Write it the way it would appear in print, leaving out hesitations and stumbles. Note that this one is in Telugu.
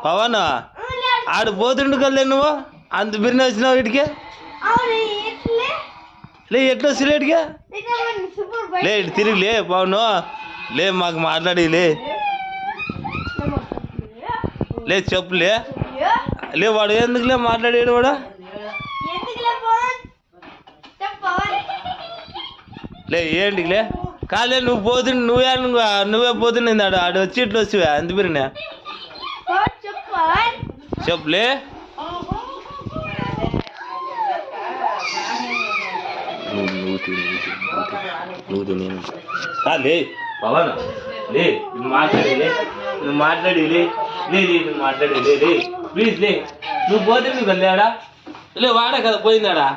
పవన్ ఆడు పోతుండు కదలే నువ్వు అంత బిర్యానీ వచ్చినావు వీటికి లే ఎట్లా సిలేట్గా లే ఇటు తిరిగి లే పవన్ లే మాకు మాట్లాడి లే చెప్పులే లే వాడు ఎందుకులే మాట్లాడాడు వాడు లే ఏంటి లే కాలే నువ్వు పోతుండే నువ్వే పోతుండే ఆడు వచ్చి ఇట్లా వచ్చివా అంత బిర్యానీ చెప్పులే లే పవన్ లే నువ్వు మాట్లాడి లే ప్లీజ్ లే నువ్వు పోతే నువ్వు వెళ్ళాడా లే వాడా కదా పోయిందాడా